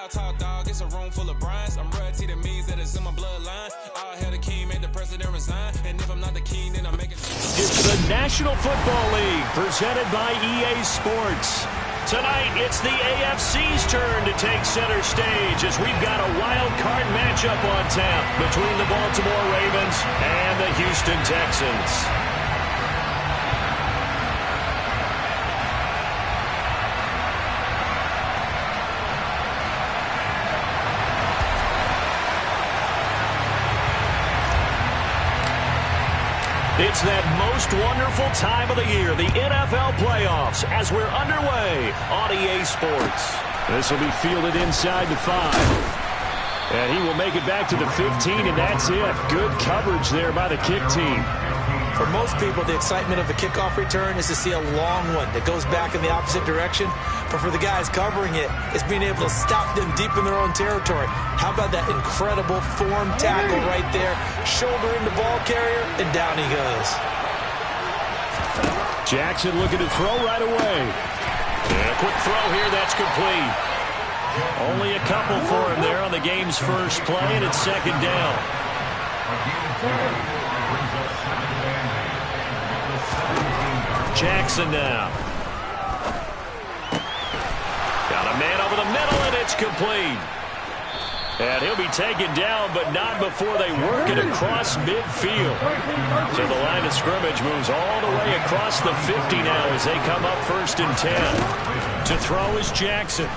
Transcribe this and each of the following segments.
talk, dog. It's a room full of Bryans. I'm royalty, that means that it's in my bloodline. All hail the king, make the president resign. And if I'm not the king, then I'm making... It's the National Football League, presented by EA Sports. Tonight, it's the AFC's turn to take center stage as we've got a wild card matchup on tap between the Baltimore Ravens and the Houston Texans. It's that most wonderful time of the year, the NFL playoffs, as we're underway on EA Sports. This will be fielded inside the 5. And he will make it back to the 15, and that's it. Good coverage there by the kick team. For most people, the excitement of the kickoff return is to see a long one that goes back in the opposite direction. But for the guys covering it, it's being able to stop them deep in their own territory. How about that incredible form tackle right there? Shoulder into ball carrier, and down he goes. Jackson looking to throw right away. And a quick throw here, that's complete. Only a couple for him there on the game's first play, and it's second down. Jackson now. Got a man over the middle, and it's complete. And he'll be taken down, but not before they work it across midfield. So the line of scrimmage moves all the way across the 50 now as they come up 1st and 10. To throw is Jackson.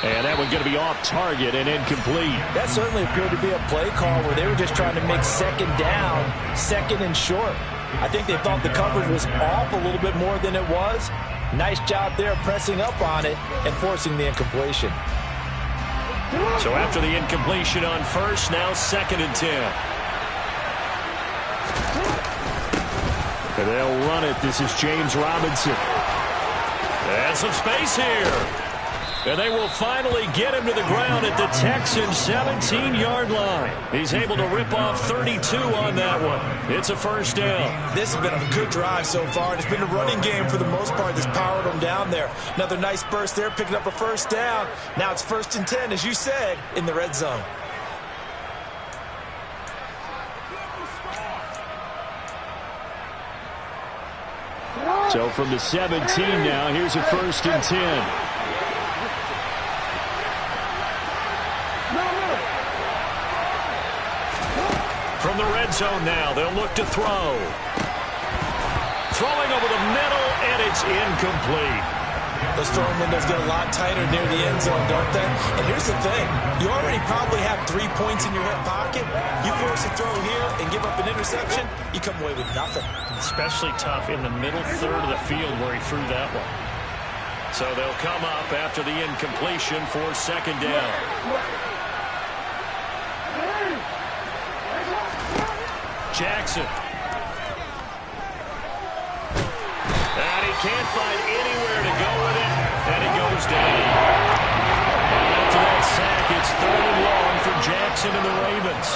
And that one going to be off target and incomplete. That certainly appeared to be a play call where they were just trying to make second down, second and short. I think they thought the coverage was off a little bit more than it was. Nice job there pressing up on it and forcing the incompletion. So after the incompletion on first, now 2nd and 10. And they'll run it. This is James Robinson. And some space here. And they will finally get him to the ground at the Texans' 17-yard line. He's able to rip off 32 on that one. It's a first down. This has been a good drive so far. It's been a running game for the most part that's powered them down there. Another nice burst there, picking up a first down. Now it's 1st and 10, as you said, in the red zone. So from the 17 now, here's a 1st and 10. From the red zone now, they'll look to throw. Throwing over the middle, and it's incomplete. Those throwing windows get a lot tighter near the end zone, don't they? And here's the thing. You already probably have 3 points in your hip pocket. You force a throw here and give up an interception, you come away with nothing. Especially tough in the middle third of the field where he threw that one. So they'll come up after the incompletion for 2nd down. Jackson. And he can't find anywhere to go with it, and he goes down. And after that sack, it's 3rd and long for Jackson and the Ravens.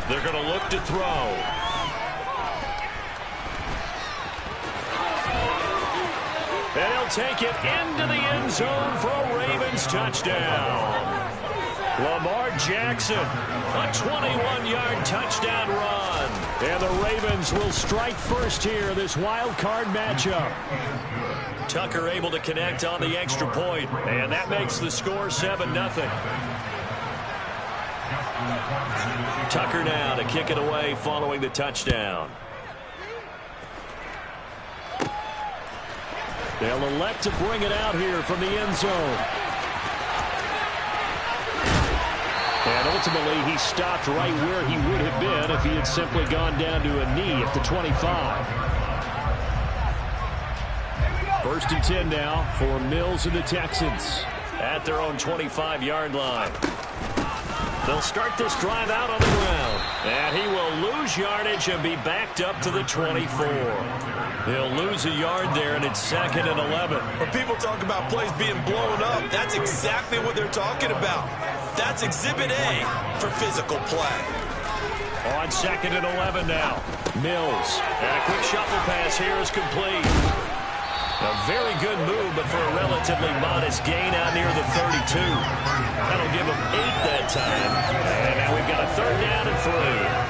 They're going to look to throw. And he'll take it into the end zone for a Ravens touchdown. Lamar Jackson, a 21-yard touchdown run. And the Ravens will strike first here, this wild card matchup. Tucker able to connect on the extra point, and that makes the score 7-0. Tucker now to kick it away following the touchdown. They'll elect to bring it out here from the end zone. And ultimately, he stopped right where he would have been if he had simply gone down to a knee at the 25. 1st and 10 now for Mills and the Texans at their own 25-yard line. They'll start this drive out on the ground. And he will lose yardage and be backed up to the 24. He'll lose a yard there, and it's 2nd and 11. When people talk about plays being blown up, that's exactly what they're talking about. That's Exhibit A for physical play. On 2nd and 11 now. Mills. And a quick shuffle pass here is complete. A very good move, but for a relatively modest gain out near the 32. That'll give them 8 that time. And now we've got a 3rd down and 3.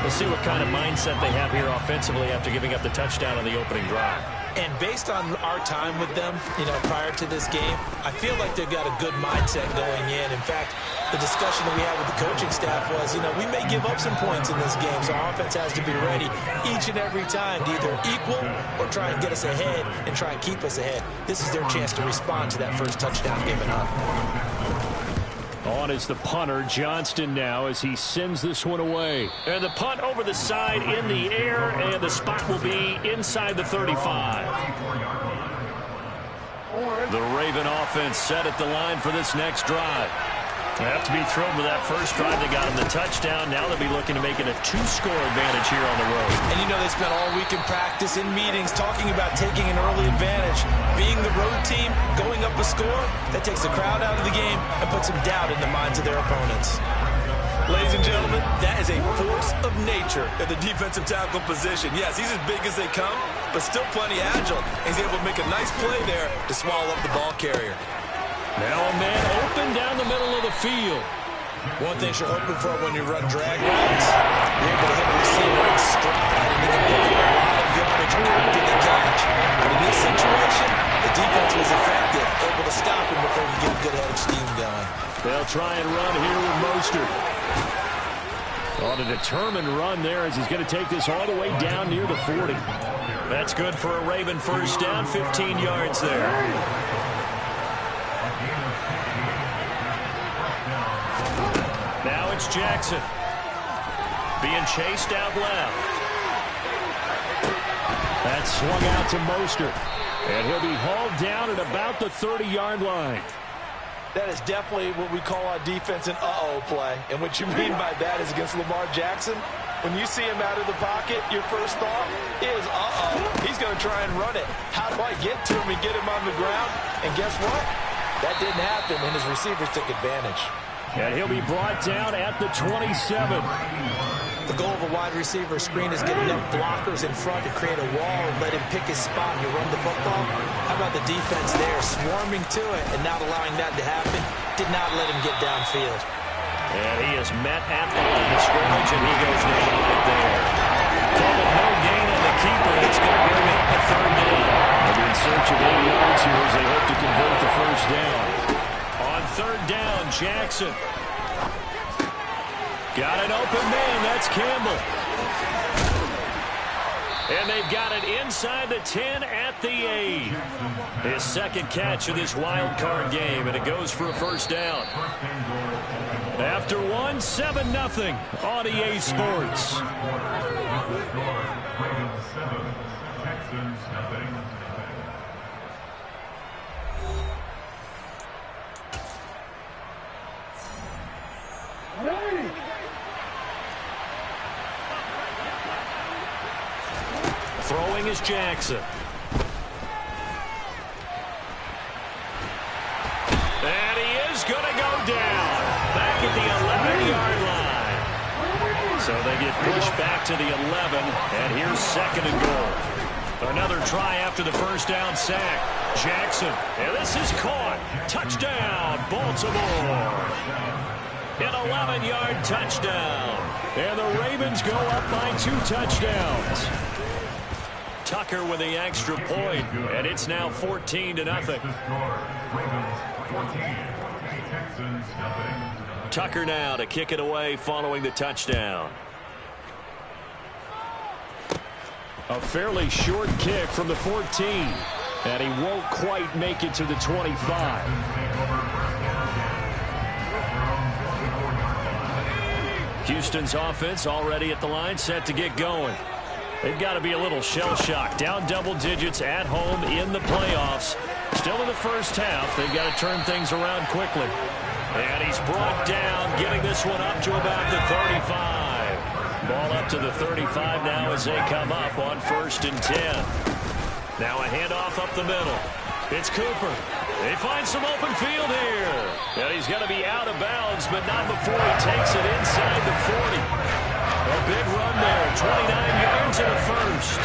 We'll see what kind of mindset they have here offensively after giving up the touchdown on the opening drive. And based on our time with them, prior to this game, I feel like they've got a good mindset going in. In fact, the discussion that we had with the coaching staff was, we may give up some points in this game, so our offense has to be ready each and every time to either equal or try and get us ahead and try and keep us ahead. This is their chance to respond to that first touchdown given up. On is the punter, Johnston now, as he sends this one away. And the punt over the side in the air, and the spot will be inside the 35. The Raven offense set at the line for this next drive. They have to be thrilled with that first drive. They got him the touchdown. Now they'll be looking to make it a 2-score advantage here on the road. And they spent all week in practice, in meetings, talking about taking an early advantage. Being the road team, going up a score, that takes the crowd out of the game and puts some doubt in the minds of their opponents. Ladies and gentlemen, that is a force of nature at the defensive tackle position. Yes, he's as big as they come, but still plenty agile. He's able to make a nice play there to swallow up the ball carrier. Now a man open down the middle of the field. One thing you're hoping for when you run drag routes, you're able to hit a receiver in stride, and you can pick up a lot of yardage after the catch. But in this situation, the defense was effective, able to stop him before you get a good head of steam going. They'll try and run here with Mostert. On a determined run there as he's going to take this all the way down near the 40. That's good for a Raven first down, 15 yards there. Now it's Jackson. Being chased out left. That's swung out to Mostert. And he'll be hauled down at about the 30-yard line. That is definitely what we call on defense an uh-oh play. And what you mean by that is against Lamar Jackson, when you see him out of the pocket, your first thought is, uh-oh, he's going to try and run it. How do I get to him and get him on the ground? And guess what? That didn't happen, and his receivers took advantage. And he'll be brought down at the 27. The goal of a wide receiver screen is get enough blockers in front to create a wall and let him pick his spot and you run the football. How about the defense there, swarming to it and not allowing that to happen? Did not let him get downfield. And he is met at the line of scrimmage, and he goes down right there. Well, with no gain on the keeper, it's going to bring up the 3rd down. They'll be in search of 8 yards here as they hope to convert the first down. On 3rd down, Jackson. Got an open man. That's Campbell. And they've got it inside the 10 at the 8. His 2nd catch of this wild card game, and it goes for a first down. After 1, 7-0 on EA Sports. Throwing is Jackson. And he is going to go down. Back at the 11-yard line. So they get pushed back to the 11. And here's 2nd and goal. Another try after the first down sack. Jackson. And this is caught. Touchdown, Baltimore. An 11-yard touchdown. And the Ravens go up by 2 touchdowns. Tucker with the extra point, and it's now 14-0. Tucker now to kick it away following the touchdown. A fairly short kick from the 14, and he won't quite make it to the 25. Houston's offense already at the line, set to get going. They've got to be a little shell-shocked. Down double digits at home in the playoffs. Still in the first half. They've got to turn things around quickly. And he's brought down, getting this one up to about the 35. Ball up to the 35 now as they come up on 1st and 10. Now a handoff up the middle. It's Cooper. They find some open field here. And he's going to be out of bounds, but not before he takes it inside the 40. A big run there, 29 yards and a first.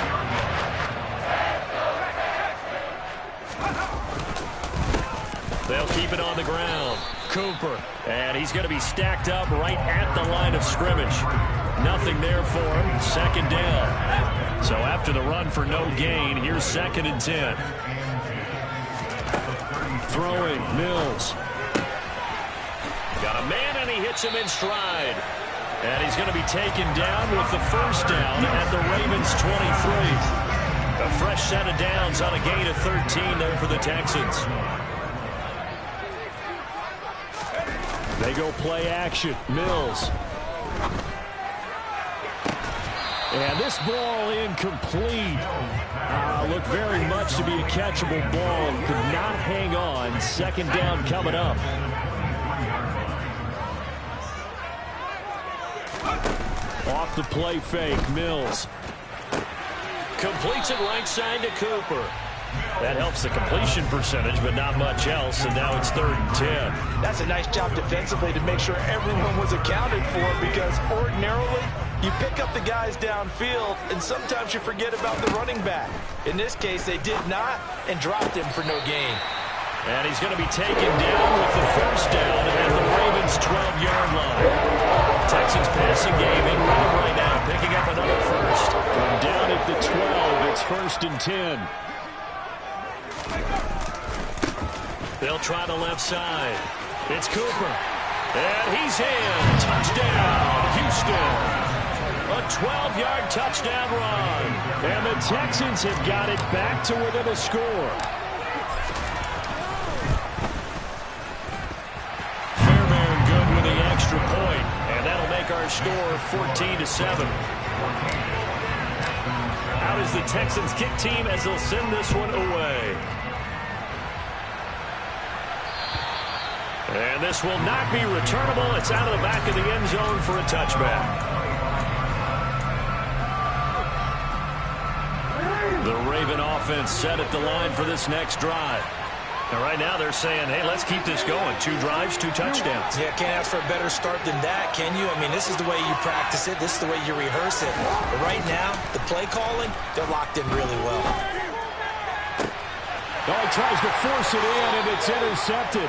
They'll keep it on the ground. Cooper. And he's going to be stacked up right at the line of scrimmage. Nothing there for him. Second down. So after the run for no gain, here's 2nd and 10. Throwing, Mills. Got a man, and he hits him in stride. And he's going to be taken down with the first down at the Ravens' 23. A fresh set of downs on a gain of 13 there for the Texans. They go play action. Mills. And this ball incomplete. Looked very much to be a catchable ball. Could not hang on. Second down coming up. Off the play fake. Mills. Completes it right side to Cooper. That helps the completion percentage, but not much else, and now it's 3rd and 10. That's a nice job defensively to make sure everyone was accounted for, because ordinarily you pick up the guys downfield, and sometimes you forget about the running back. In this case, they did not, and dropped him for no gain. And he's going to be taken down with the first down at the Ravens' 12-yard line. Texans passing game in rhythm right now, picking up another first. From down at the 12, it's 1st and 10. They'll try the left side. It's Cooper. And he's in. Touchdown, Houston. A 12-yard touchdown run. And the Texans have got it back to within a score. Fairbairn good with the extra point. And that'll make our score 14-7. Out is the Texans kick team as they'll send this one away. And this will not be returnable. It's out of the back of the end zone for a touchback. The Raven offense set at the line for this next drive. And right now they're saying, hey, let's keep this going. 2 drives, 2 touchdowns. Yeah, can't ask for a better start than that, can you? I mean, this is the way you practice it. This is the way you rehearse it. But right now, the play calling, they're locked in really well. Oh, he tries to force it in, and it's intercepted.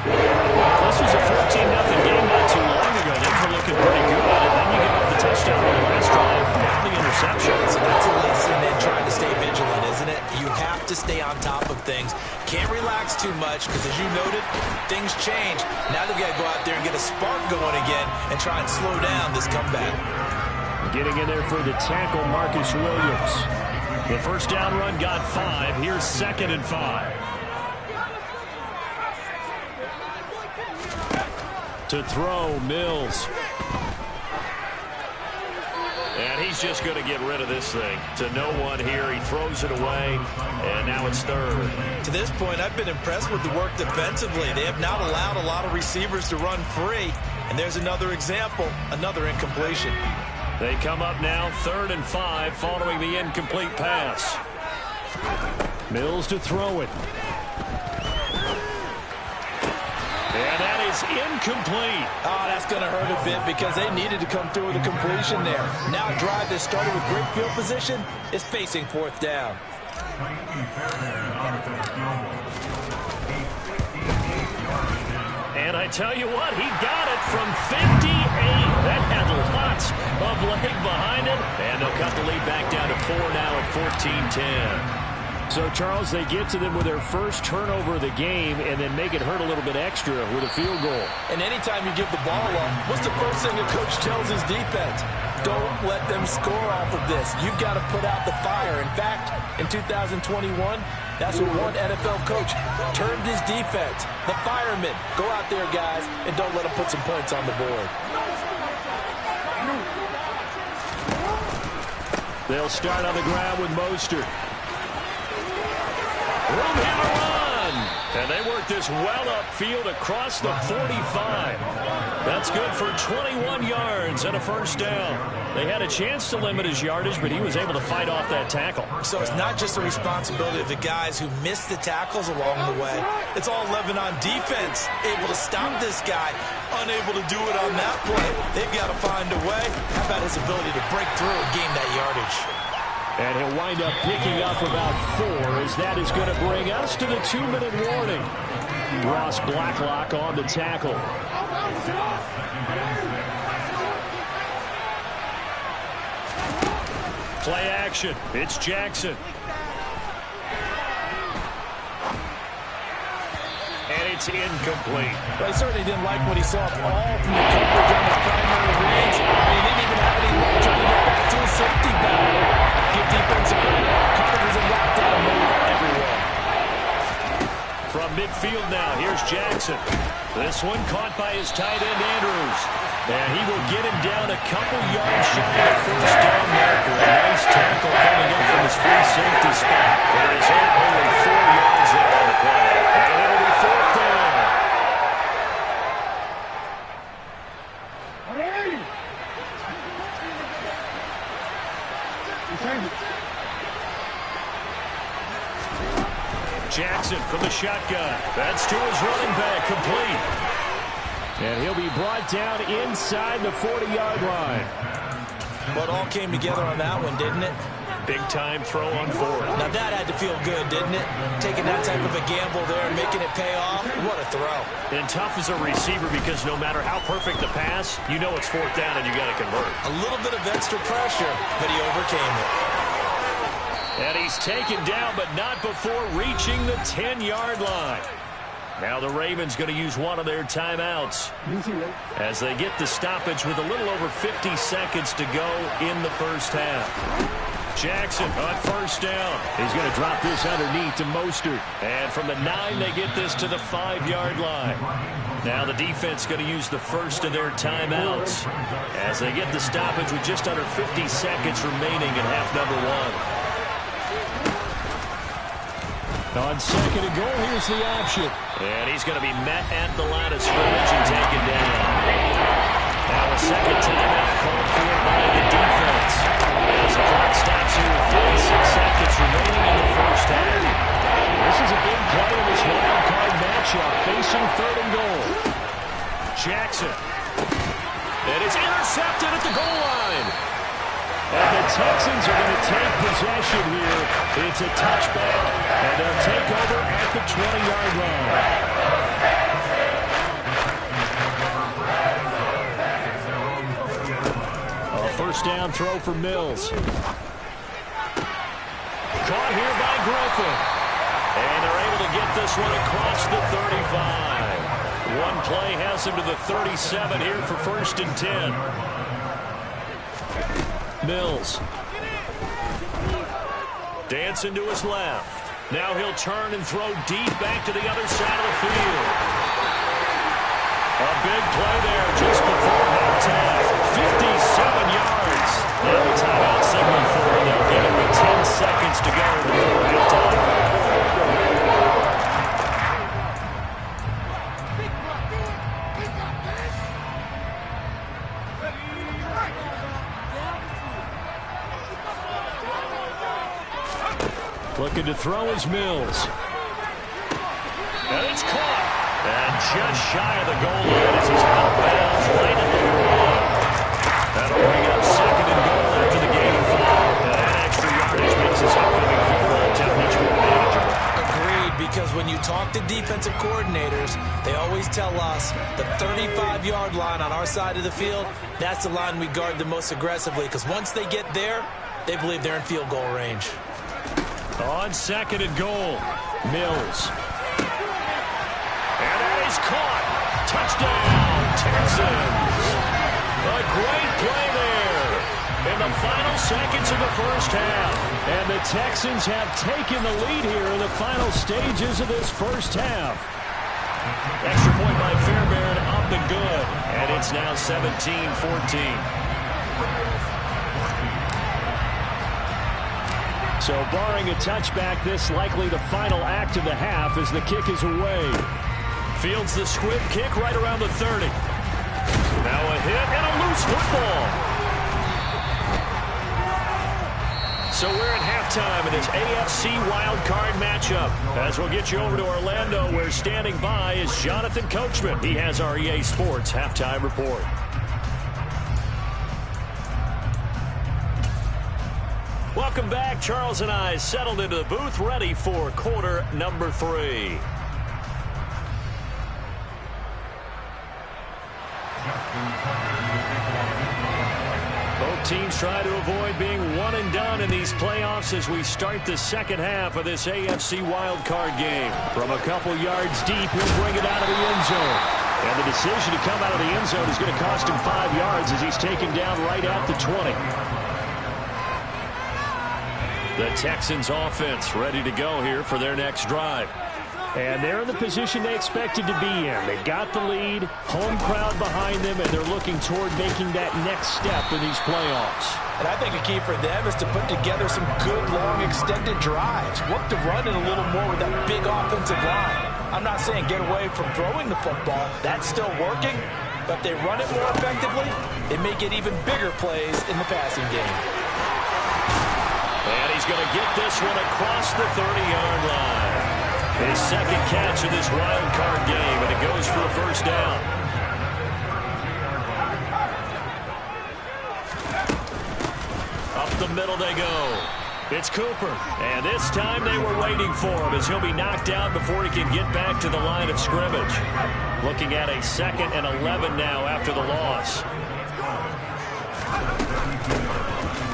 This was a 14-0 game not too long ago. Things were looking pretty good at it. Then you give up the touchdown on the last drive. Now the interception. So that's a lesson in trying to stay vigilant, isn't it? You have to stay on top of things. Can't relax too much, because as you noted, things change. Now they've got to go out there and get a spark going again and try and slow down this comeback. Getting in there for the tackle, Marcus Williams. The first down run got 5. Here's 2nd and 5. To throw, Mills. And he's just going to get rid of this thing. To no one here. He throws it away, and now it's 3rd. To this point, I've been impressed with the work defensively. They have not allowed a lot of receivers to run free. And there's another example, another incompletion. They come up now, 3rd and 5, following the incomplete pass. Mills to throw it. And that is incomplete. Oh, that's going to hurt a bit, because they needed to come through with a completion there. Now a drive that started with great field position is facing 4th down. And I tell you what, he got it from 58. That had lots of leg behind it. And they'll cut the lead back down to 4 now at 14-10. So, Charles, they get to them with their first turnover of the game and then make it hurt a little bit extra with a field goal. And anytime you give the ball up, what's the first thing the coach tells his defense? Don't let them score off of this. You've got to put out the fire. In fact, in 2021, that's what one NFL coach termed his defense. The firemen. Go out there, guys, and don't let them put some points on the board. They'll start on the ground with Mostert. Room here to run. And they work this well upfield across the 45. That's good for 21 yards and a first down. They had a chance to limit his yardage, but he was able to fight off that tackle. So it's not just the responsibility of the guys who missed the tackles along the way. It's all living on defense, able to stop this guy, unable to do it on that play. They've got to find a way. How about his ability to break through and gain that yardage? And he'll wind up picking up about 4, as that is going to bring us to the 2-minute warning. Ross Blacklock on the tackle. Play action. It's Jackson. And it's incomplete. Well, he certainly didn't like what he saw all from the coverage on his primary reads. He didn't even have any luck trying to get back to his safety valve. Give defensive credit. Carter was in lockdown mode everywhere. From midfield now, here's Jackson. This one caught by his tight end, Andrews. And he will get him down a couple yards shy of the first down marker. A nice tackle coming up from his free safety spot. There is only 4 yards there on the play. And it'll be 4th down. Jackson from the shotgun. That's to his running back, complete. And he'll be brought down inside the 40-yard line. Well, it all came together on that one, didn't it? Big-time throw on 4th. Now that had to feel good, didn't it? Taking that type of a gamble there and making it pay off. What a throw. And tough as a receiver because no matter how perfect the pass, you know it's 4th down and you got to convert. A little bit of extra pressure, but he overcame it. And he's taken down, but not before reaching the 10-yard line. Now the Ravens going to use one of their timeouts as they get the stoppage with a little over 50 seconds to go in the first half. Jackson on first down. He's going to drop this underneath to Mostert. And from the 9, they get this to the 5-yard line. Now the defense going to use the first of their timeouts as they get the stoppage with just under 50 seconds remaining in half number 1. On 2nd and goal, here's the option. And he's going to be met at the line of scrimmage and taken down. Now a second timeout called for by the defense. As the clock stops here with 46 seconds remaining in the first half. This is a big play in this wild card matchup, facing 3rd and goal. Jackson. And it's intercepted at the goal line. And the Texans are going to take possession here. It's a touchback, and they'll take over at the 20-yard line. A first down throw for Mills. Caught here by Griffin. And they're able to get this one across the 35. One play has him to the 37 here for 1st and 10. Mills. Dancing to his left. Now he'll turn and throw deep back to the other side of the field. A big play there just before halftime. 57 yards. Now the timeout signal for him. They'll get him with 10 seconds to go before halftime. Looking to throw is Mills. And it's caught. And just shy of the goal line as he's out of bounds right at the 1. That'll bring up 2nd and goal after the game of 5. And that extra yardage makes his upcoming field goal attempt much more manageable. Agreed, because when you talk to defensive coordinators, they always tell us the 35-yard line on our side of the field, that's the line we guard the most aggressively, because once they get there, they believe they're in field goal range. On 2nd and goal, Mills. And that is caught. Touchdown, Texans. A great play there in the final seconds of the first half. And the Texans have taken the lead here in the final stages of this first half. Extra point by Fairbairn, up and good. And it's now 17-14. So barring a touchback, this likely the final act of the half as the kick is away. Fields the squib kick right around the 30. Now a hit and a loose football. So we're at halftime in this AFC Wildcard matchup. As we'll get you over to Orlando, where standing by is Jonathan Coachman. He has our EA Sports halftime report. Welcome back. Charles and I settled into the booth, ready for quarter number 3. Both teams try to avoid being one and done in these playoffs as we start the second half of this AFC wildcard game. From a couple yards deep, he'll bring it out of the end zone. And the decision to come out of the end zone is going to cost him 5 yards as he's taken down right at the 20. The Texans offense ready to go here for their next drive. And they're in the position they expected to be in. They've got the lead, home crowd behind them, and they're looking toward making that next step in these playoffs. And I think a key for them is to put together some good, long, extended drives. Work to run it a little more with that big offensive line. I'm not saying get away from throwing the football. That's still working. But if they run it more effectively, they may get even bigger plays in the passing game. And he's going to get this one across the 30-yard line. His second catch of this wild card game, and it goes for a first down. Up the middle they go. It's Cooper, and this time they were waiting for him as he'll be knocked out before he can get back to the line of scrimmage. Looking at a 2nd and 11 now after the loss.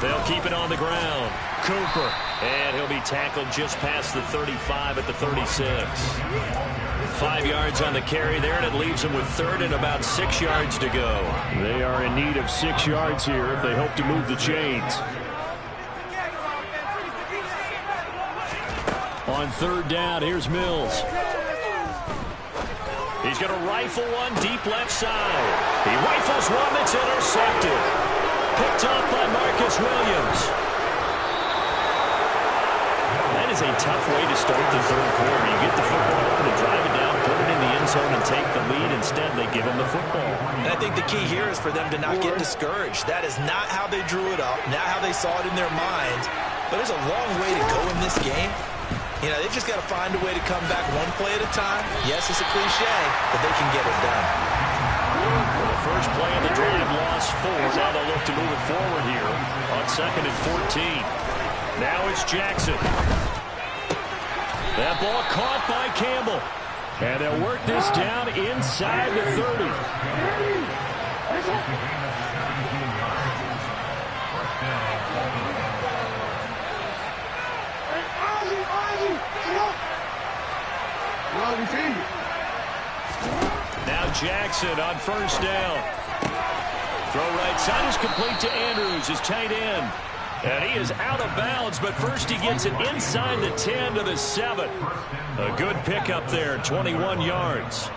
They'll keep it on the ground. Cooper, and he'll be tackled just past the 35 at the 36. 5 yards on the carry there, and it leaves him with 3rd and about 6 yards to go. They are in need of 6 yards here if they hope to move the chains. On 3rd down, here's Mills. He's going to rifle one deep left side. He rifles one that's intercepted. Picked off by Marcus Williams. That is a tough way to start the 3rd quarter. You get the football open and drive it down, put it in the end zone, and take the lead. Instead, they give him the football. And I think the key here is for them to not get discouraged. That is not how they drew it up, not how they saw it in their minds. But there's a long way to go in this game. You know, they've just got to find a way to come back one play at a time. Yes, it's a cliche, but they can get it done. Well, the first play of the drive lost 4. Now they'll look to move it forward here on 2nd and 14. Now it's Jackson. That ball caught by Campbell. And they'll work this down inside the 30. Now Jackson on 1st down. Throw right side is complete to Andrews, his tight end. And he is out of bounds, but first he gets it inside the 10 to the 7. A good pickup there, 21 yards.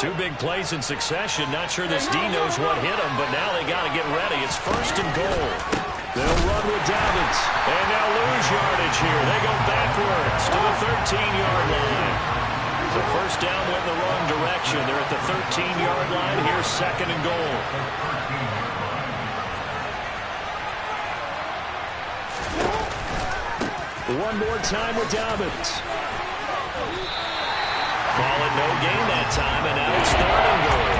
2 big plays in succession. Not sure this D knows what hit him, but now they got to get ready. It's 1st and goal. They'll run with Dobbins, and now lose yardage here. They go backwards to the 13-yard line. The first down went in the wrong direction. They're at the 13-yard line. Here's 2nd and goal. One more time with Dobbins. Call it no gain that time, and now it's 3rd and goal.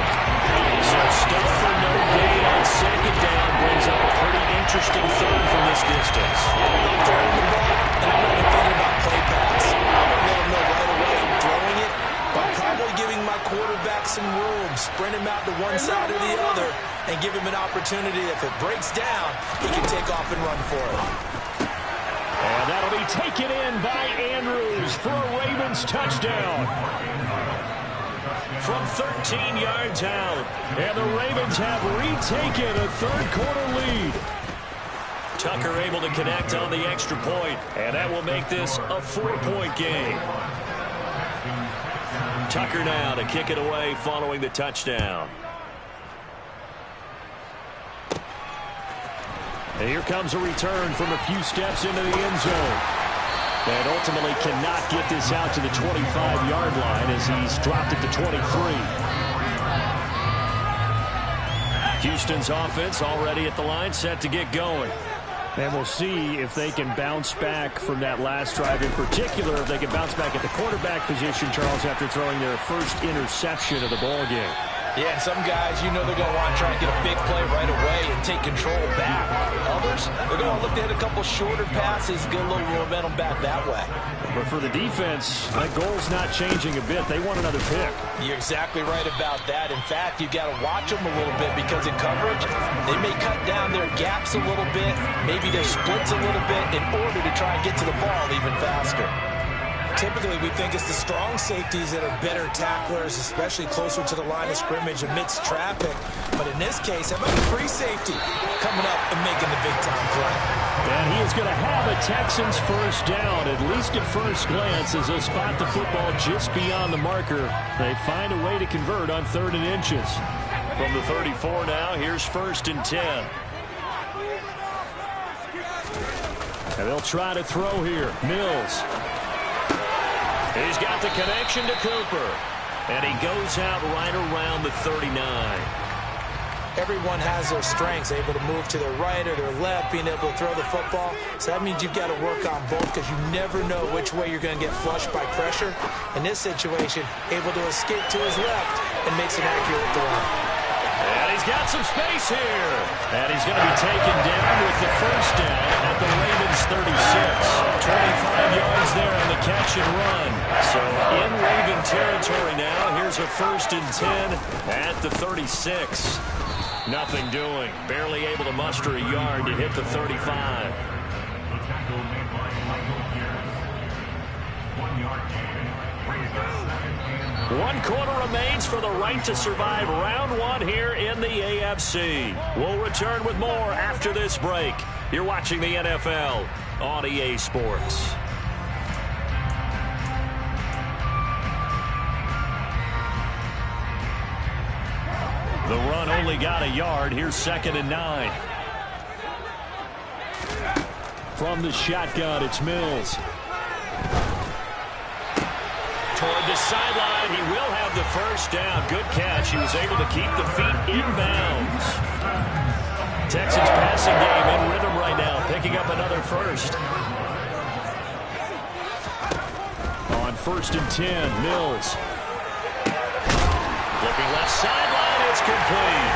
So stuff for no gain on 2nd down brings up a pretty interesting 3rd from this distance. I'm throwing the ball, and I'm not even thinking about play pass. I'm going to let him know right away I'm throwing it, but probably giving my quarterback some room, sprint him out to one side or the other, and give him an opportunity. If it breaks down, he can take off and run for it. And that'll be taken in by Andrews for a Ravens touchdown. From 13 yards out. And the Ravens have retaken a 3rd quarter lead. Tucker able to connect on the extra point. And that will make this a 4-point game. Tucker now to kick it away following the touchdown. And here comes a return from a few steps into the end zone. And ultimately cannot get this out to the 25-yard line as he's dropped it to 23. Houston's offense already at the line, set to get going. And we'll see if they can bounce back from that last drive, in particular if they can bounce back at the quarterback position, Charles, after throwing their first interception of the ball game. Yeah, some guys, you know they're going to want to try and get a big play right away and take control back. Others, they're going to look to hit a couple shorter passes, get a little momentum back that way. But for the defense, that goal's not changing a bit. They want another pick. You're exactly right about that. In fact, you've got to watch them a little bit because in coverage, they may cut down their gaps a little bit, maybe their splits a little bit in order to try and get to the ball even faster. Typically, we think it's the strong safeties that are better tacklers, especially closer to the line of scrimmage amidst traffic. But in this case, how about the free safety coming up and making the big-time play? And he is going to have a Texans first down, at least at first glance, as they'll spot the football just beyond the marker. They find a way to convert on 3rd and inches. From the 34 now, here's 1st and 10. And they'll try to throw here. Mills. He's got the connection to Cooper. And he goes out right around the 39. Everyone has their strengths, able to move to their right or their left, being able to throw the football. So that means you've got to work on both because you never know which way you're going to get flushed by pressure. In this situation, able to escape to his left and makes an accurate throw. And he's got some space here. And he's going to be taken down with the first down at the Ravens 36. 25 yards there on the catch and run. So in Raven territory now. Here's a 1st and 10 at the 36. Nothing doing. Barely able to muster a yard to hit the 35. One quarter remains for the right to survive round one here in the AFC. We'll return with more after this break. You're watching the NFL on EA Sports. The run only got a yard. Here's 2nd and 9. From the shotgun, it's Mills. Toward the sideline, he will have the first down. Good catch. He was able to keep the feet in bounds. Texans passing game in rhythm right now, picking up another first. On 1st and 10, Mills. Looking left sideline, it's complete.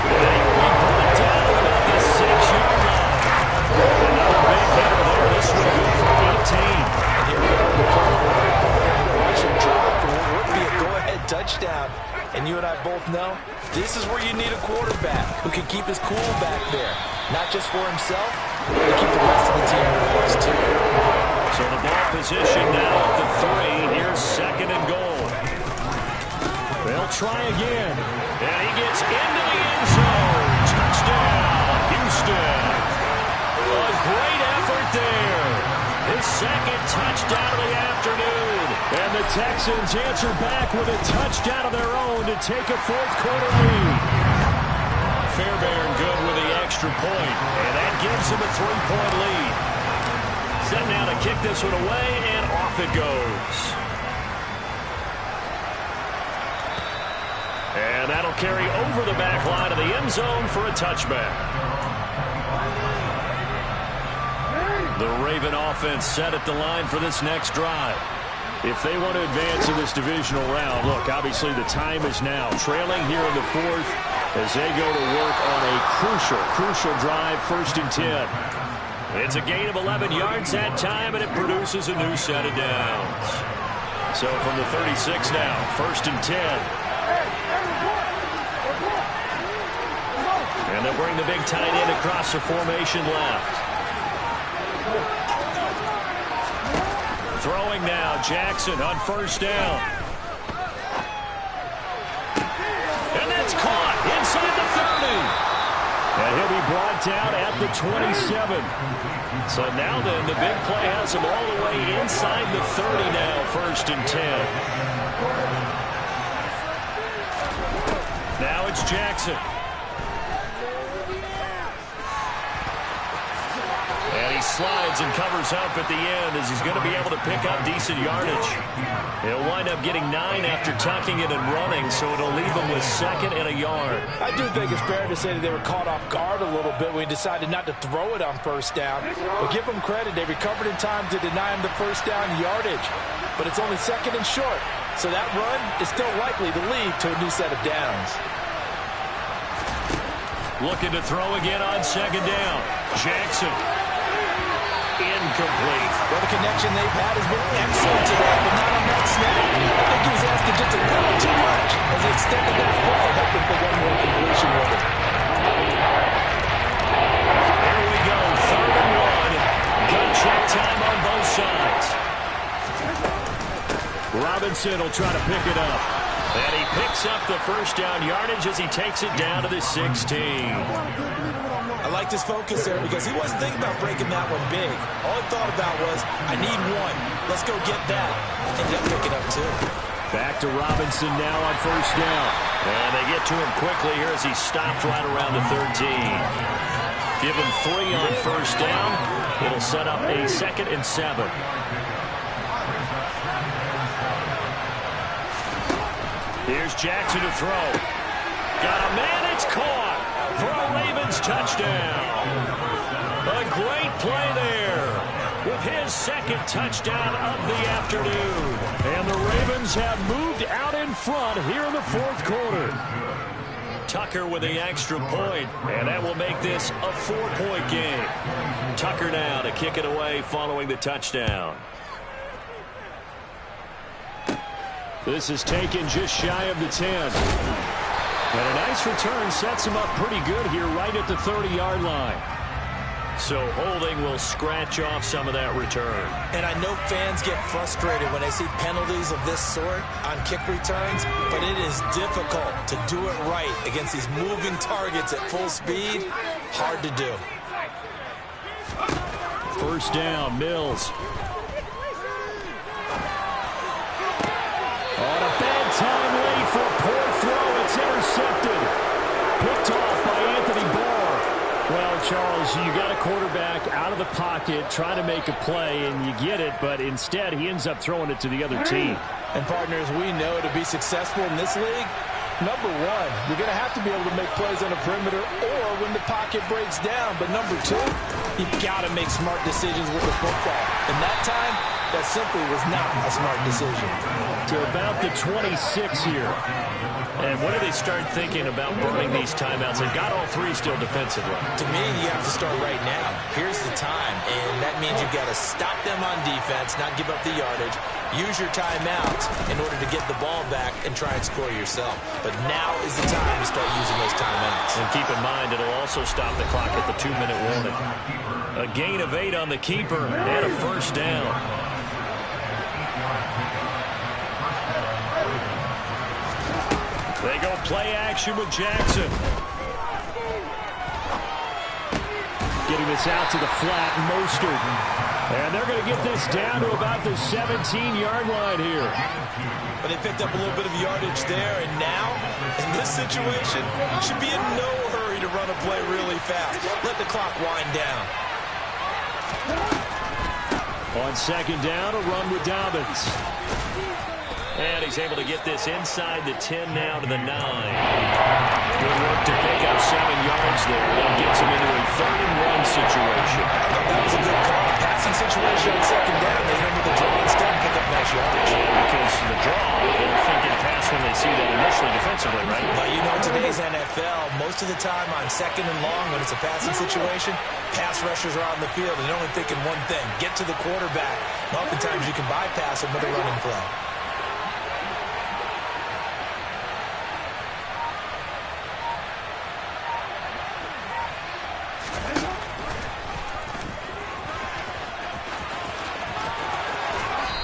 And he will be brought down about the 6-yard line. Another big hitter there. This will go for 18. And here we go. Watch him drop for what would be a go-ahead touchdown. And you and I both know this is where you need a quarterback who can keep his cool back there. Not just for himself, but to keep the rest of the team relaxed too. So the ball position now at the 3. Here's 2nd and goal. They'll try again. And he gets into the end zone. Touchdown, Houston. A great effort there. His 2nd touchdown of the afternoon. And the Texans answer back with a touchdown of their own to take a 4th quarter lead. Fairbairn good with the extra point. And that gives him a 3-point lead. Set now to kick this one away, and off it goes. And that'll carry over the back line of the end zone for a touchback. The Raven offense set at the line for this next drive. If they want to advance in this divisional round, look, obviously the time is now. Trailing here in the 4th as they go to work on a crucial drive, 1st and 10. It's a gain of 11 yards that time, and it produces a new set of downs. So from the 36 now, 1st and 10. And they'll bring the big tight end across the formation left. Throwing now, Jackson on 1st down. And that's caught inside the 30. And he'll be brought down at the 27. So now then, the big play has him all the way inside the 30 now, 1st and 10. Now it's Jackson. slides and covers up at the end as he's going to be able to pick up decent yardage. He'll wind up getting 9 after tucking it and running, so it'll leave him with 2nd and a yard. I do think it's fair to say that they were caught off guard a little bit when he decided not to throw it on 1st down. But give them credit, they recovered in time to deny him the 1st down yardage. But it's only 2nd and short, so that run is still likely to lead to a new set of downs. Looking to throw again on 2nd down. Jackson. Incomplete. Well, the connection they've had has been excellent today, but not on that snap. I think he was asking just a little too much as he extended that play, hoping for one more completion with it. Here we go, 3rd and 1. Gun check time on both sides. Robinson will try to pick it up. And he picks up the 1st down yardage as he takes it down to the 16. I liked his focus there because he wasn't thinking about breaking that one big. All he thought about was, I need one. Let's go get that. Ended up picking up 2. Back to Robinson now on 1st down. And they get to him quickly here as he stopped right around the 13. Give him 3 on 1st down. It'll set up a 2nd and 7. Here's Jackson to throw. Got a man, it's caught for a Ravens touchdown. A great play there with his 2nd touchdown of the afternoon. And the Ravens have moved out in front here in the 4th quarter. Tucker with the extra point, and that will make this a 4-point game. Tucker now to kick it away following the touchdown. This is taken just shy of the 10. And a nice return sets him up pretty good here right at the 30-yard line. So holding will scratch off some of that return. And I know fans get frustrated when they see penalties of this sort on kick returns, but it is difficult to do it right against these moving targets at full speed. Hard to do. 1st down, Mills. On a bad time late for a poor throw. It's intercepted. Picked off by Anthony Barr. Well, Charles, you got a quarterback out of the pocket trying to make a play, and you get it, but instead he ends up throwing it to the other team. And partners, we know to be successful in this league, number 1, you're going to have to be able to make plays on the perimeter or when the pocket breaks down. But number 2, you've got to make smart decisions with the football. And that time, that simply was not a smart decision. To about the 26 here. And what do they start thinking about burning these timeouts? They've got all 3 still defensively. To me, you have to start right now. Here's the time, and that means you've got to stop them on defense, not give up the yardage, use your timeouts in order to get the ball back and try and score yourself. But now is the time to start using those timeouts. And keep in mind, it'll also stop the clock at the 2-minute warning. A gain of 8 on the keeper and a 1st down. They go play action with Jackson. Getting this out to the flat, Mostert. And they're going to get this down to about the 17-yard line here. But they picked up a little bit of yardage there, and now, in this situation, should be in no hurry to run a play really fast. Let the clock wind down. On 2nd down, a run with Dobbins. And he's able to get this inside the 10 now to the 9. Good work to pick up 7 yards there. That gets him into a 3rd and 1 situation. That was a good call. Passing situation on 2nd down. They remember the draw instead and pick up nice yardage. Yeah, because the draw, they're thinking pass when they see that initially defensively, right? But you know, in today's NFL, most of the time on 2nd and long, when it's a passing situation, pass rushers are on the field and they're only thinking one thing, get to the quarterback. And oftentimes you can bypass them with a running play.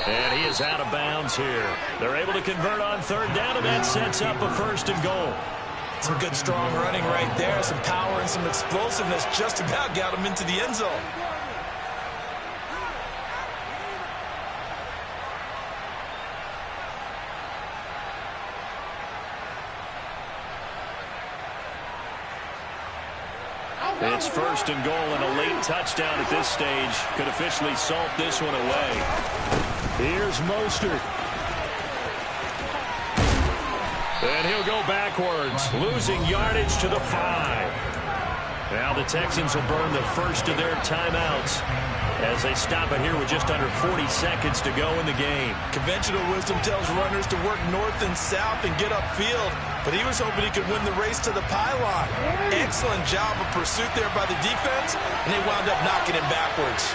And he is out of bounds here. They're able to convert on 3rd down, and that sets up a 1st and goal. Some good, strong running right there. Some power and some explosiveness just about got him into the end zone. It's first and goal, and a late touchdown at this stage could officially salt this one away. Here's Mostert. And he'll go backwards, losing yardage to the 5. Now the Texans will burn the first of their timeouts as they stop it here with just under 40 seconds to go in the game. Conventional wisdom tells runners to work north and south and get upfield, but he was hoping he could win the race to the pylon. Excellent job of pursuit there by the defense, and they wound up knocking him backwards.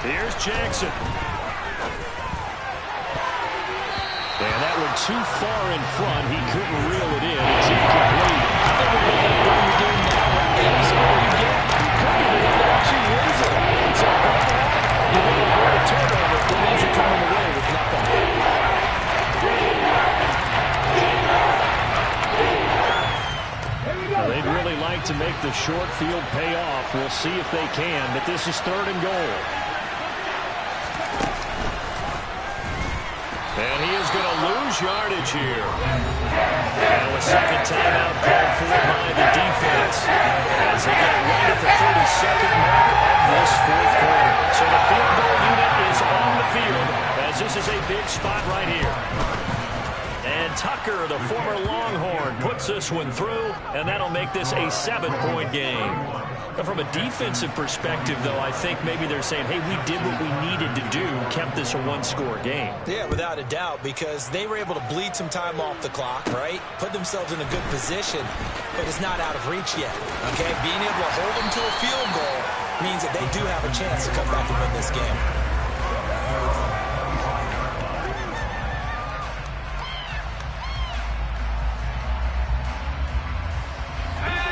Here's Jackson. And that one too far in front. He couldn't reel it in. It's incomplete. I think we're going to bring the game now. Any score you get, you could be the one that actually wins it. So you want to avoid a turnover that means you're coming away with nothing. Well, they'd really like to make the short field pay off. We'll see if they can, but this is third and goal. And he is going to lose yardage here. Now a second timeout called for by the defense as they get right at the 32nd mark of this fourth quarter. So the field goal unit is on the field as this is a big spot right here. And Tucker, the former Longhorn, puts this one through, and that'll make this a 7-point game. But from a defensive perspective, though, I think maybe they're saying, hey, we did what we needed to do, kept this a one-score game. Yeah, without a doubt, because they were able to bleed some time off the clock, right? Put themselves in a good position, but it's not out of reach yet, okay? Being able to hold them to a field goal means that they do have a chance to come back and win this game.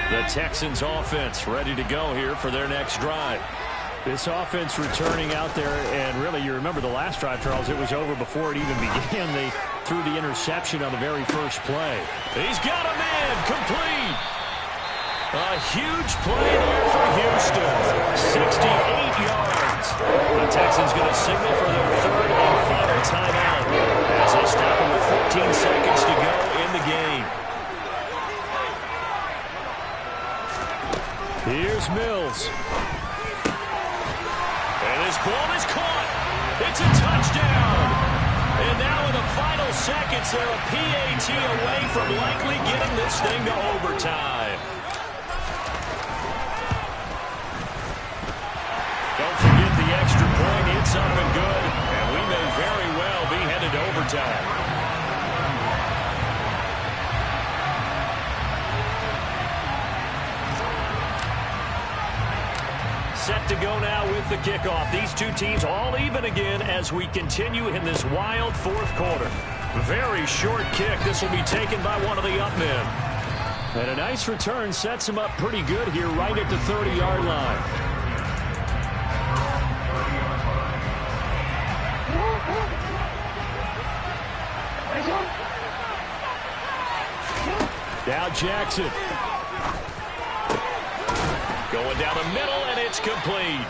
The Texans offense ready to go here for their next drive. This offense returning out there, and really you remember the last drive, Charles, it was over before it even began. They threw the interception on the very first play. He's got a man complete. A huge play there for Houston. 68 yards. The Texans going to signal for their third and final timeout as they stop him with 14 seconds to go in the game. Here's Mills. And his ball is caught. It's a touchdown. And now in the final seconds, they're a PAT away from likely getting this thing to overtime. Don't forget the extra point. It's up and good. And we may very well be headed to overtime. Set to go now with the kickoff. These two teams all even again as we continue in this wild fourth quarter. Very short kick. This will be taken by one of the up men. And a nice return sets him up pretty good here right at the 30-yard line. Now Jackson. Going down the middle, and it's complete.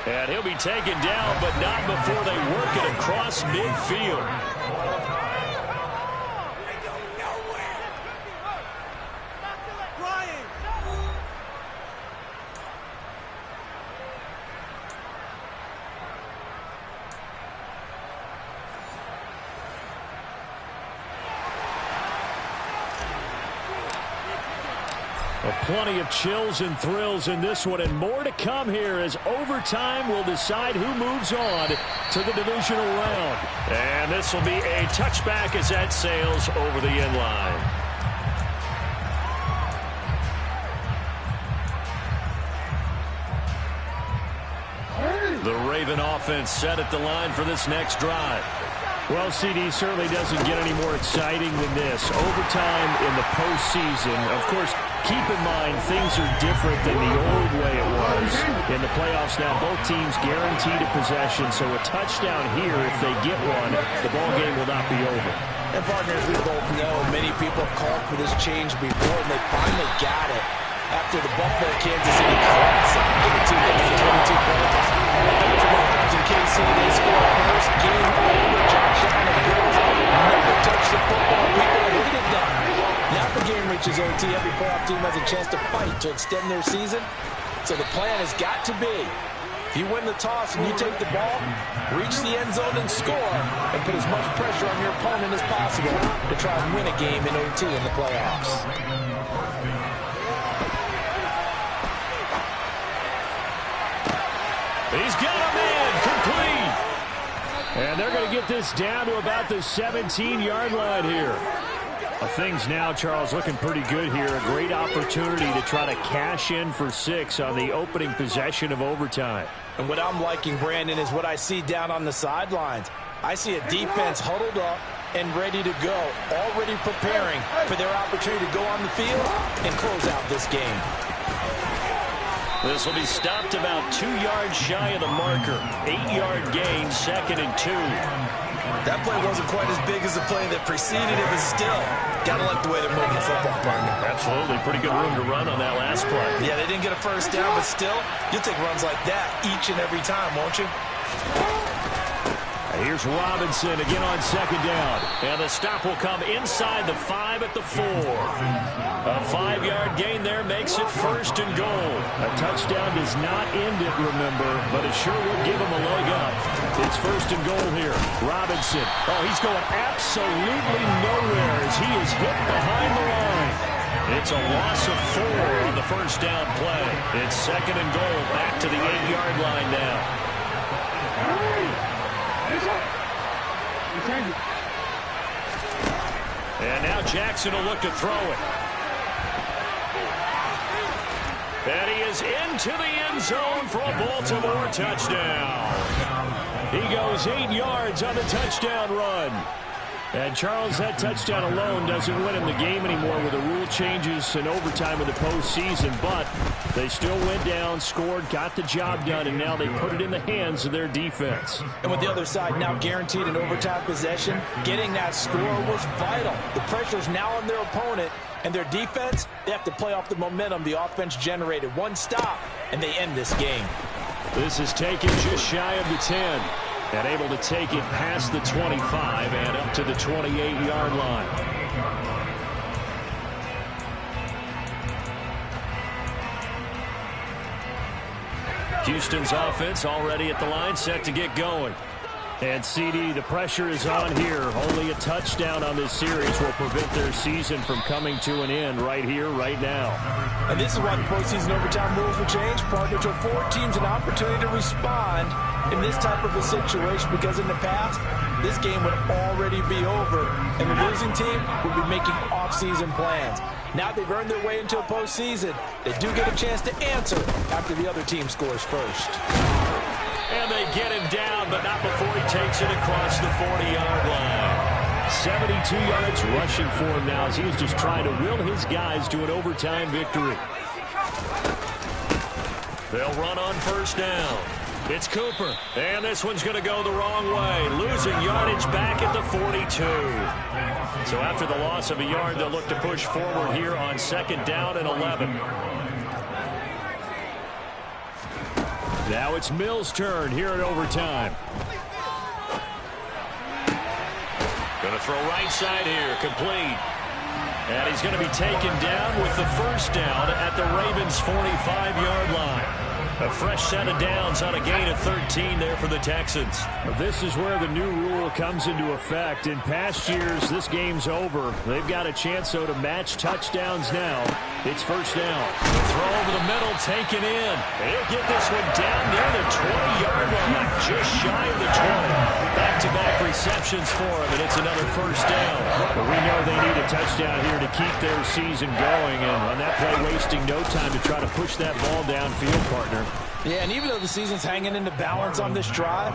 And he'll be taken down, but not before they work it across midfield. Plenty of chills and thrills in this one, and more to come here as overtime will decide who moves on to the divisional round. And this will be a touchback as that sails over the end line. The Raven offense set at the line for this next drive. Well, CD certainly doesn't get any more exciting than this. Overtime in the postseason. Of course, keep in mind things are different than the old way it was. In the playoffs now, both teams guaranteed a possession, so a touchdown here, if they get one, the ball game will not be over. And partners, we both know many people have called for this change before, and they finally got it after the Buffalo-Kansas City classic. Give it to them, 22 points. In KC, they score first. Game over. Josh Allen never touched the football. People hated that. Now the game reaches OT, every playoff team has a chance to fight to extend their season. So the plan has got to be, if you win the toss and you take the ball, reach the end zone and score, and put as much pressure on your opponent as possible to try and win a game in OT in the playoffs. He's got a man, complete. And they're going to get this down to about the 17-yard line here. Things now, Charles, looking pretty good here. A great opportunity to try to cash in for 6 on the opening possession of overtime. And what I'm liking, Brandon, is what I see down on the sidelines. I see a defense huddled up and ready to go, already preparing for their opportunity to go on the field and close out this game. This will be stopped about 2 yards shy of the marker. 8-yard gain, 2nd and 2. That play wasn't quite as big as the play that preceded it, but still, got to like the way they're moving the football, partner. Absolutely. Pretty good room to run on that last play. Yeah, they didn't get a first down, but still, you'll take runs like that each and every time, won't you? Here's Robinson again on 2nd down. And the stop will come inside the 5 at the 4. A 5-yard gain there makes it 1st and goal. A touchdown does not end it, remember, but it sure will give him a leg up. It's 1st and goal here. Robinson. Oh, he's going absolutely nowhere as he is hit behind the line. It's a loss of 4 on the 1st down play. It's 2nd and goal, back to the 8-yard line now. And now Jackson will look to throw it. And he is into the end zone for a Baltimore touchdown. He goes 8 yards on the touchdown run. And Charles, that touchdown alone doesn't win him the game anymore with the rule changes and overtime in the postseason. But they still went down, scored, got the job done, and now they put it in the hands of their defense. And with the other side now guaranteed an overtime possession, getting that score was vital. The pressure's now on their opponent, and their defense, they have to play off the momentum the offense generated. One stop, and they end this game. This is taken just shy of the 10. And able to take it past the 25 and up to the 28-yard line. Houston's offense already at the line, set to get going. And CD, the pressure is on here. Only a touchdown on this series will prevent their season from coming to an end right here, right now. And this is why the postseason overtime rules will change, partner, to afford teams an opportunity to respond in this type of a situation, because in the past, this game would already be over, and the losing team would be making off-season plans. Now they've earned their way into a postseason. They do get a chance to answer after the other team scores first. And they get him down, but not before he takes it across the 40-yard line. 72 yards rushing for him now as he's just trying to will his guys to an overtime victory. They'll run on 1st down. It's Cooper, and this one's going to go the wrong way. Losing yardage back at the 42. So after the loss of a yard, they'll look to push forward here on 2nd down and 11. Now it's Mills' turn here in overtime. Going to throw right side here, complete. And he's going to be taken down with the 1st down at the Ravens' 45-yard line. A fresh set of downs on a gain of 13 there for the Texans. This is where the new rule comes into effect. In past years, this game's over. They've got a chance, though, to match touchdowns now. It's 1st down. Throw over the middle, taken in. He'll get this one down near the 20-yard line, just shy of the 20. Back-to-back receptions for him, and it's another 1st down. But we know they need a touchdown here to keep their season going, and on that play, wasting no time to try to push that ball downfield, partner. Yeah, and even though the season's hanging in the balance on this drive,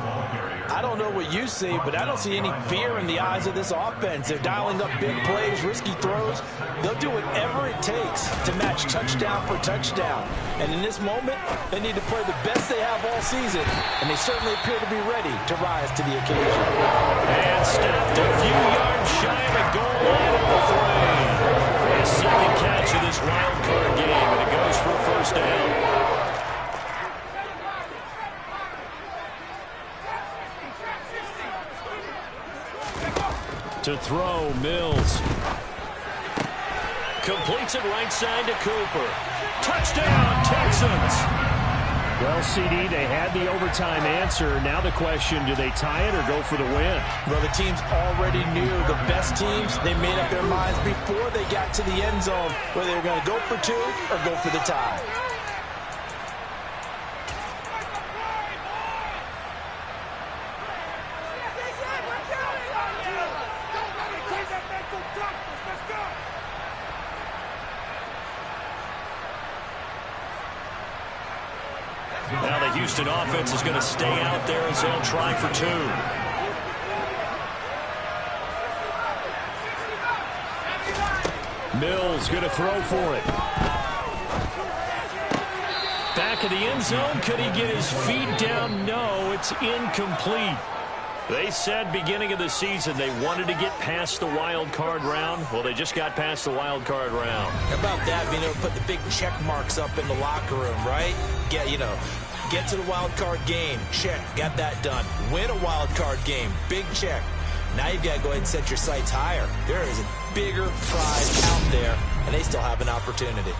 I don't know what you see, but I don't see any fear in the eyes of this offense. They're dialing up big plays, risky throws. They'll do whatever it takes to match touchdown for touchdown. And in this moment, they need to play the best they have all season, and they certainly appear to be ready to rise to the occasion. And stopped a few yards shy of the goal line of the 3. His 2nd catch of this wild card game, and it goes for a 1st down. To throw, Mills. Completes it right side to Cooper. Touchdown, Texans. Well, CD, they had the overtime answer. Now the question, do they tie it or go for the win? Well, the teams already knew. The best teams, they made up their minds before they got to the end zone whether they were going to go for two or go for the tie. Now the Houston offense is going to stay out there as they'll try for two. Mills going to throw for it. Back of the end zone. Could he get his feet down? No, it's incomplete. They said beginning of the season they wanted to get past the wild card round. Well, they just got past the wild card round. How about that, being able to put the big check marks up in the locker room, right? Get to the wild card game. Check. Got that done. Win a wild card game. Big check. Now you've got to go ahead and set your sights higher. There is a bigger prize out there, and they still have an opportunity.